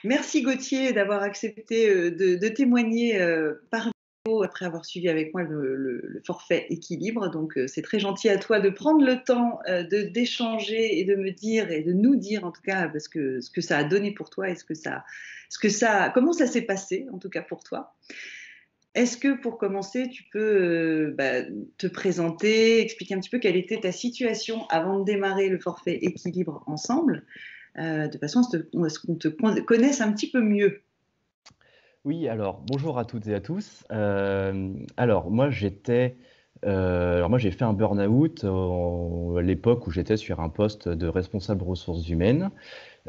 Merci Gauthier d'avoir accepté de témoigner par vidéo après avoir suivi avec moi le forfait équilibre. Donc c'est très gentil à toi de prendre le temps d'échanger et de me dire et de nous dire en tout cas ce que ça a donné pour toi et comment ça s'est passé en tout cas pour toi. Est-ce que pour commencer, tu peux te présenter, expliquer un petit peu quelle était ta situation avant de démarrer le forfait équilibre ensemble, de façon à ce qu'on te connaisse un petit peu mieux? Oui, alors bonjour à toutes et à tous. Alors moi j'ai fait un burn-out à l'époque où j'étais sur un poste de responsable ressources humaines,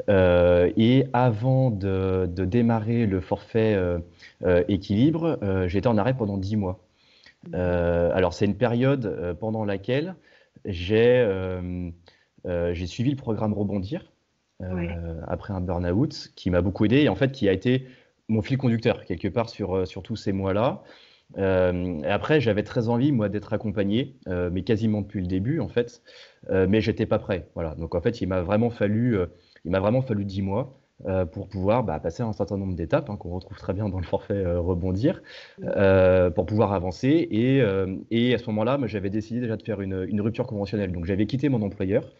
et avant de démarrer le forfait, équilibre, j'étais en arrêt pendant 10 mois. Mmh. Alors c'est une période, pendant laquelle j'ai suivi le programme Rebondir, Ouais. après un burn-out qui m'a beaucoup aidé et en fait qui a été mon fil conducteur quelque part sur tous ces mois-là. Et après j'avais très envie moi d'être accompagné, mais quasiment depuis le début en fait, mais j'étais pas prêt. Voilà, donc en fait il m'a vraiment fallu 10 mois, pour pouvoir, passer un certain nombre d'étapes, hein, qu'on retrouve très bien dans le forfait, Rebondir, pour pouvoir avancer et à ce moment-là, moi j'avais décidé déjà de faire une rupture conventionnelle. Donc j'avais quitté mon employeur,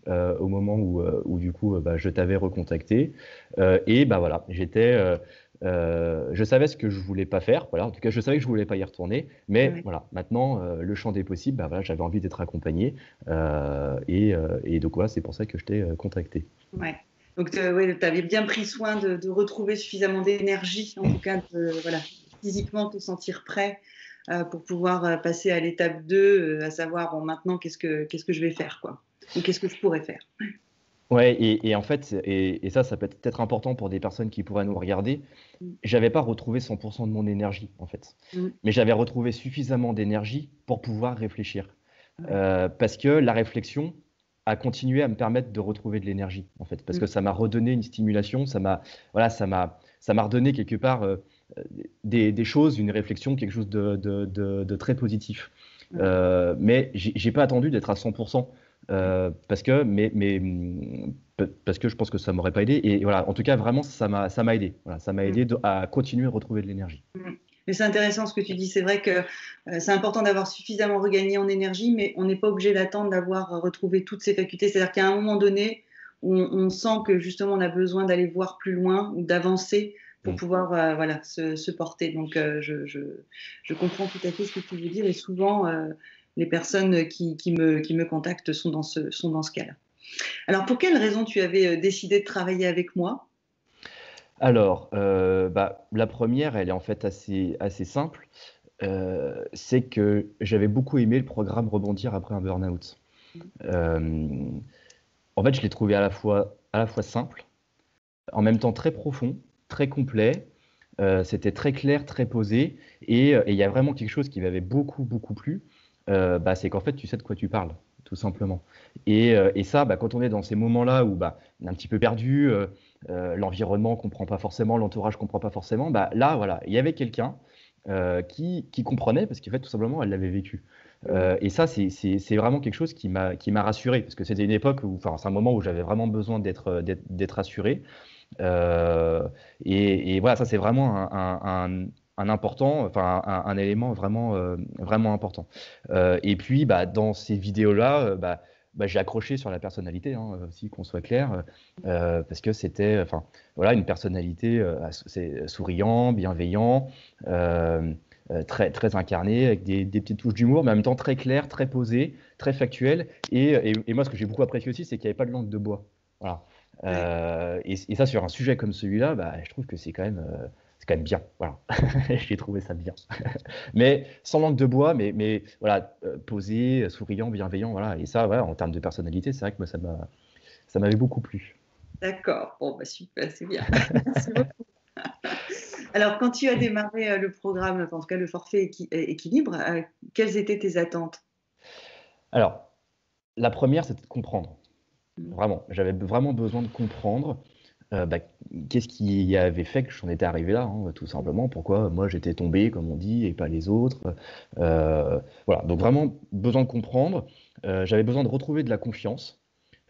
au moment où du coup, je t'avais recontacté, et voilà, je savais ce que je voulais pas faire, voilà, en tout cas je savais que je voulais pas y retourner, mais Ouais. voilà, maintenant, le champ des possibles, voilà, j'avais envie d'être accompagné, et donc voilà, c'est pour ça que je t'ai, contacté. Ouais. Donc ouais, tu avais bien pris soin de retrouver suffisamment d'énergie, en tout cas voilà, physiquement te sentir prêt, pour pouvoir, passer à l'étape 2, à savoir: «Bon maintenant qu'est-ce que je vais faire quoi? Ou qu'est-ce que je pourrais faire?» Ouais, et en fait, ça peut être important pour des personnes qui pourraient nous regarder. Mmh. J'avais pas retrouvé 100 de mon énergie, en fait, Mmh. mais j'avais retrouvé suffisamment d'énergie pour pouvoir réfléchir. Ouais. Parce que la réflexion a continué à me permettre de retrouver de l'énergie, en fait, parce Mmh. que ça m'a redonné une stimulation, voilà, ça m'a redonné quelque part, des choses, une réflexion, quelque chose de très positif. Ouais. Mais j'ai pas attendu d'être à 100 parce que parce que je pense que ça m'aurait pas aidé et voilà, en tout cas, vraiment, ça m'a aidé. Voilà, ça m'a Mmh. aidé à continuer à retrouver de l'énergie. Mmh. Mais c'est intéressant ce que tu dis. C'est vrai que, c'est important d'avoir suffisamment regagné en énergie, mais on n'est pas obligé d'attendre d'avoir, retrouvé toutes ses facultés. C'est-à-dire qu'à un moment donné, on sent que justement on a besoin d'aller voir plus loin ou d'avancer pour Mmh. pouvoir, voilà, se porter. Donc je comprends tout à fait ce que tu veux dire et souvent, les personnes qui me contactent sont dans ce cas-là. Alors pour quelle raison tu avais, décidé de travailler avec moi? Alors, la première, elle est en fait assez simple, c'est que j'avais beaucoup aimé le programme Rebondir après un burn-out. Mmh. Hem, En fait, je l'ai trouvé à la fois simple, en même temps très profond, très complet, c'était très clair, très posé et il y a vraiment quelque chose qui m'avait beaucoup, beaucoup plu, c'est qu'en fait, tu sais de quoi tu parles, tout simplement et ça, quand on est dans ces moments-là où, on est un petit peu perdu, l'environnement comprend pas forcément, l'entourage comprend pas forcément, là, voilà, il y avait quelqu'un, qui comprenait parce qu'en fait, tout simplement, elle l'avait vécu, Mmh. et ça, c'est vraiment quelque chose qui m'a rassuré parce que c'était une époque où enfin, c'est un moment où j'avais vraiment besoin d'être rassuré. Heu et voilà, ça c'est vraiment un important, enfin un élément vraiment, vraiment important. Et puis, dans ces vidéos-là, j'ai accroché sur la personnalité, hein, aussi qu'on soit clair, parce que c'était, enfin, voilà, une personnalité, c'est souriant, bienveillant, très très incarné avec des petites touches d'humour, mais en même temps très clair, très posé, très factuel et moi ce que j'ai beaucoup apprécié aussi, c'est qu'il y avait pas de langue de bois. Voilà. Ouais. Et ça sur un sujet comme celui-là, je trouve que c'est quand même bien, voilà. J'ai trouvé ça bien. Mais sans langue de bois, mais voilà, posé, souriant, bienveillant, voilà et ça, voilà, en termes de personnalité, c'est vrai que moi ça m'avait beaucoup plu. D'accord. Bon, bah, super, c'est bien. Merci beaucoup. Alors, quand tu as démarré, le programme, enfin, en tout cas le forfait équilibre, quelles étaient tes attentes? Alors, la première, c'était de comprendre. Mmh. Vraiment, j'avais vraiment besoin de comprendre, bah, qu'est-ce qui avait fait que j'en étais arrivé là, hein, tout Mmh. simplement. Pourquoi moi j'étais tombé, comme on dit, et pas les autres. Voilà, donc vraiment besoin de comprendre. J'avais besoin de retrouver de la confiance,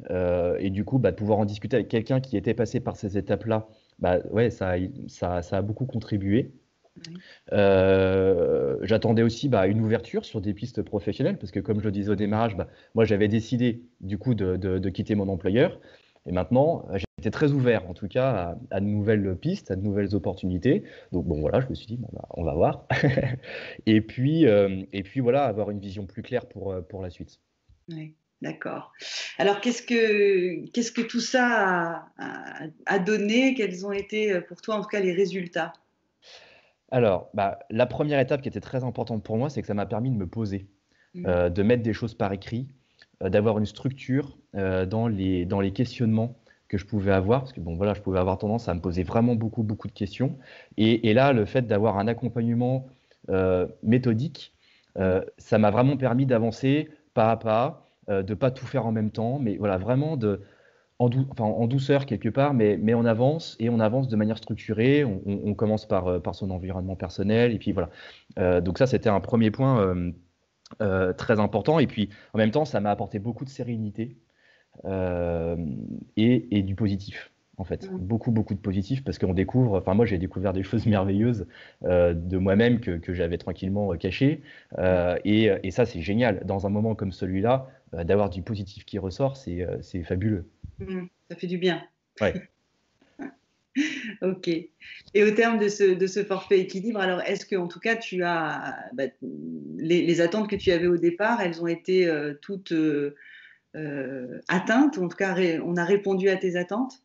et du coup, de pouvoir en discuter avec quelqu'un qui était passé par ces étapes-là, bah, ouais, ça a beaucoup contribué. Oui. J'attendais aussi bah, une ouverture sur des pistes professionnelles, parce que comme je le disais au démarrage, bah, moi j'avais décidé du coup de quitter mon employeur. Et maintenant, j'étais très ouvert en tout cas à de nouvelles pistes, à de nouvelles opportunités. Donc bon voilà, je me suis dit, bon, bah, on va voir. Et puis voilà, avoir une vision plus claire pour la suite. Oui, d'accord. Alors, qu'est-ce que tout ça a donné? Quels ont été, pour toi, en tout cas, les résultats? Alors, bah, la première étape qui était très importante pour moi, c'est que ça m'a permis de me poser, Mmh. de mettre des choses par écrit, d'avoir une structure dans les questionnements que je pouvais avoir, parce que bon, voilà, je pouvais avoir tendance à me poser vraiment beaucoup, beaucoup de questions. Et là, le fait d'avoir un accompagnement méthodique, Mmh. ça m'a vraiment permis d'avancer pas à pas, de pas tout faire en même temps, mais voilà, vraiment enfin, en douceur quelque part, mais on avance et on avance de manière structurée. On commence par son environnement personnel, et puis voilà. Donc ça, c'était un premier point très important. Et puis, en même temps, ça m'a apporté beaucoup de sérénité euh, et du positif, en fait. Mmh. Beaucoup, beaucoup de positif, parce qu'on découvre, enfin moi j'ai découvert des choses merveilleuses de moi-même que j'avais tranquillement cachées. Et ça, c'est génial. Dans un moment comme celui-là, d'avoir du positif qui ressort, c'est fabuleux. Mmh. Ça fait du bien. Ouais. OK. Et au terme de ce forfait équilibre, alors est-ce que en tout cas tu as, bah, les attentes que tu avais au départ, elles ont été, toutes, atteintes? Ou en tout cas on a répondu à tes attentes?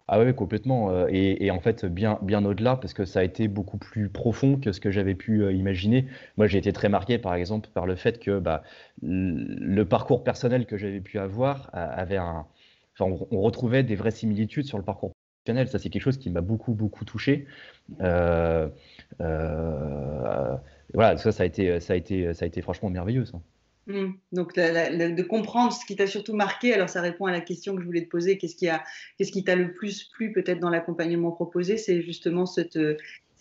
Ah ouais, complètement, et en fait, bien au-delà, parce que ça a été beaucoup plus profond que ce que j'avais pu, imaginer. Moi, j'ai été très marqué, par exemple, par le fait que, bah, le parcours personnel que j'avais pu avoir a avait un enfin, on retrouvait des vraies similitudes sur le parcours professionnel. Ça, c'est quelque chose qui m'a beaucoup, beaucoup touché. Heu voilà, ça a été franchement merveilleux, ça. Mmh. Donc de comprendre ce qui t'a surtout marqué, alors ça répond à la question que je voulais te poser, qu'est-ce qui t'a le plus plu peut-être dans l'accompagnement proposé? C'est justement cette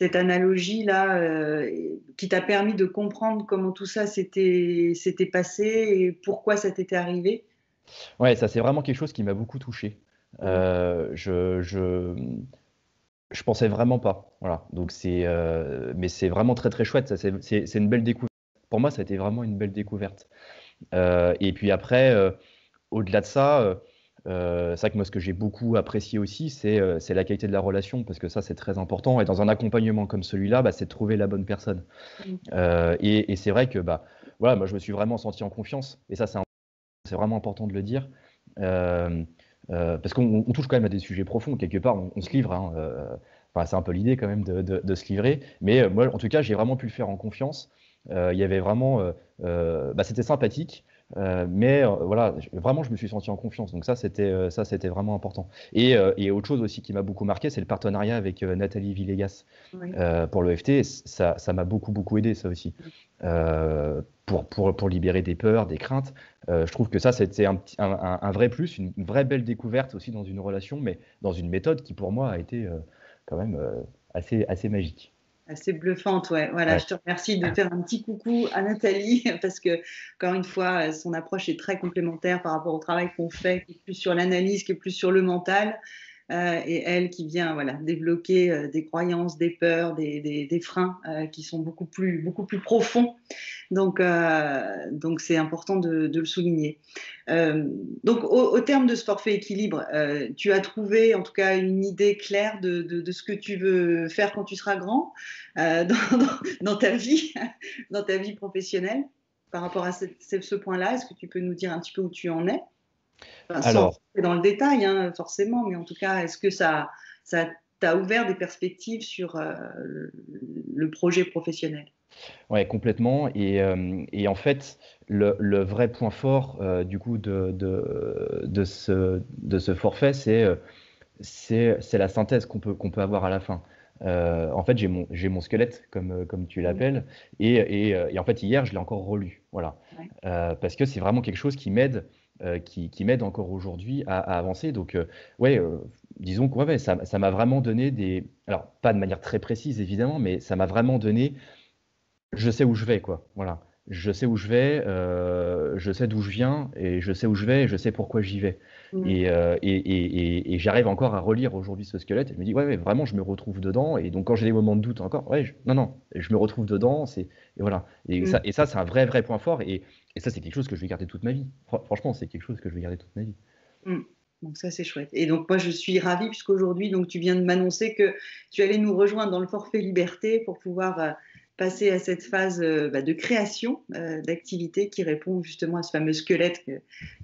analogie-là, qui t'a permis de comprendre comment tout ça s'était passé et pourquoi ça t'était arrivé? Ouais, ça, c'est vraiment quelque chose qui m'a beaucoup touché. Mmh. Je pensais vraiment pas, voilà. Donc mais c'est vraiment très, très chouette, ça, c'est une belle découverte. Pour moi, ça a été vraiment une belle découverte. Et puis après, au-delà de ça, c'est vrai que moi, ce que j'ai beaucoup apprécié aussi, c'est la qualité de la relation, parce que ça, c'est très important, et dans un accompagnement comme celui-là, bah, c'est de trouver la bonne personne. Mmh. Et c'est vrai que, bah, voilà, moi, je me suis vraiment senti en confiance, et ça, c'est vraiment important de le dire. Hem, Parce qu'on touche quand même à des sujets profonds quelque part, on se livre, hein, enfin, c'est un peu l'idée quand même de se livrer. Mais, moi, en tout cas, j'ai vraiment pu le faire en confiance. Il y avait vraiment, bah, c'était sympathique, mais, voilà, vraiment je me suis senti en confiance. Donc ça, c'était vraiment important. Et autre chose aussi qui m'a beaucoup marqué, c'est le partenariat avec, Nathalie Villegas, Oui. pour l'EFT. Ça m'a beaucoup, beaucoup aidé, ça aussi. Pour libérer des peurs, des craintes. Je trouve que ça, c'était un vrai plus, une vraie belle découverte aussi dans une relation, mais dans une méthode qui pour moi a été quand même assez magique. Assez bluffante, ouais. Voilà, Ouais. je te remercie de faire un petit coucou à Nathalie parce que, encore une fois, son approche est très complémentaire par rapport au travail qu'on fait, qui est plus sur l'analyse, qui est plus sur le mental. Et elle qui vient voilà, débloquer des croyances, des peurs, des freins qui sont beaucoup plus profonds. Donc c'est important de le souligner. Euh, donc au terme de ce forfait équilibre, tu as trouvé en tout cas une idée claire de ce que tu veux faire quand tu seras grand dans ta vie, dans ta vie professionnelle par rapport à ce point-là. Est-ce que tu peux nous dire un petit peu où tu en es? Enfin, sans Alors, rentrer dans le détail, hein, forcément, mais en tout cas, est-ce que ça t'a ouvert des perspectives sur le projet professionnel? ouais, complètement. Et en fait, le vrai point fort du coup de ce forfait, c'est la synthèse qu'on peut avoir à la fin. En fait, j'ai mon squelette, comme tu Mmh. l'appelles, et en fait, hier, je l'ai encore relu. Voilà. Ouais. Parce que c'est vraiment quelque chose qui m'aide encore aujourd'hui à avancer. Donc, ouais, disons que ouais, ça m'a vraiment donné alors, pas de manière très précise, évidemment, mais ça m'a vraiment donné je sais où je vais, quoi. Voilà. je sais où je vais, je sais d'où je viens, et je sais où je vais, et je sais pourquoi j'y vais. Mm. Et j'arrive encore à relire aujourd'hui ce squelette, et je me dis, ouais, ouais, vraiment, je me retrouve dedans. Et donc, quand j'ai des moments de doute encore, ouais, non, non, je me retrouve dedans. Et voilà. Mm. Et ça c'est un vrai, vrai point fort. Et ça, c'est quelque chose que je vais garder toute ma vie. Franchement, c'est quelque chose que je vais garder toute ma vie. Mm. Donc ça, c'est chouette. Et donc moi, je suis ravie puisqu'aujourd'hui, donc tu viens de m'annoncer que tu allais nous rejoindre dans le forfait liberté pour pouvoir passer à cette phase de création d'activité qui répond justement à ce fameux squelette que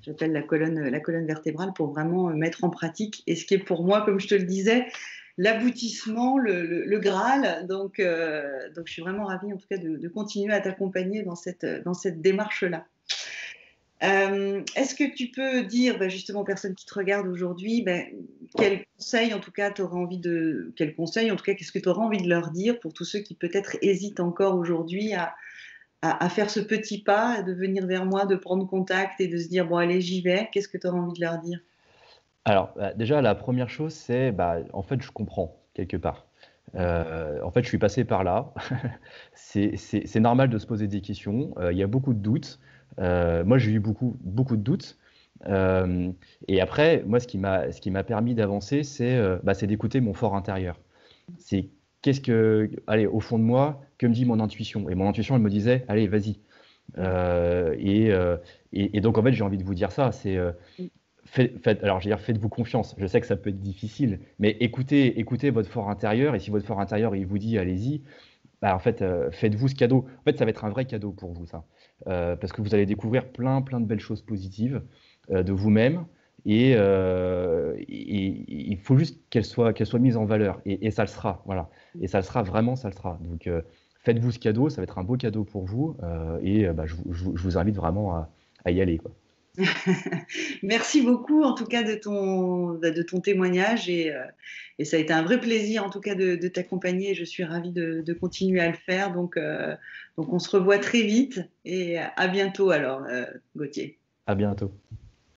j'appelle la colonne vertébrale pour vraiment mettre en pratique. Et ce qui est pour moi, comme je te le disais, l'aboutissement, le Graal. Donc je suis vraiment ravie en tout cas de continuer à t'accompagner dans cette démarche-là. Est-ce que tu peux dire justement aux personnes qui te regardent aujourd'hui, quel conseil en tout cas qu'est-ce que tu auras envie de leur dire pour tous ceux qui peut-être hésitent encore aujourd'hui à faire ce petit pas, de venir vers moi, de prendre contact et de se dire bon allez j'y vais, qu'est-ce que tu auras envie de leur dire? Alors, déjà, la première chose, c'est, en fait, je comprends quelque part. En fait, je suis passé par là. C'est normal de se poser des questions. Il y a beaucoup de doutes. Moi, j'ai eu beaucoup, beaucoup de doutes. Euh, et après, moi, ce qui m'a permis d'avancer, c'est d'écouter mon fort intérieur. C'est allez, au fond de moi, que me dit mon intuition? Et mon intuition, elle me disait, allez, vas-y. Euh, et, euh, et donc, en fait, j'ai envie de vous dire ça. Alors, je veux dire, faites-vous confiance. Je sais que ça peut être difficile, mais écoutez votre fort intérieur. Et si votre fort intérieur, il vous dit, allez-y, en fait, faites-vous ce cadeau. En fait, ça va être un vrai cadeau pour vous, ça. Parce que vous allez découvrir plein, plein de belles choses positives de vous-même. Il faut juste qu'elles soient mises en valeur. Et ça le sera, voilà. Et ça le sera, vraiment, ça le sera. Donc, faites-vous ce cadeau. Ça va être un beau cadeau pour vous. Je vous invite vraiment à y aller, quoi. Merci beaucoup en tout cas de ton témoignage et ça a été un vrai plaisir en tout cas de t'accompagner et je suis ravie de continuer à le faire. Donc on se revoit très vite et à bientôt alors Gauthier. À bientôt.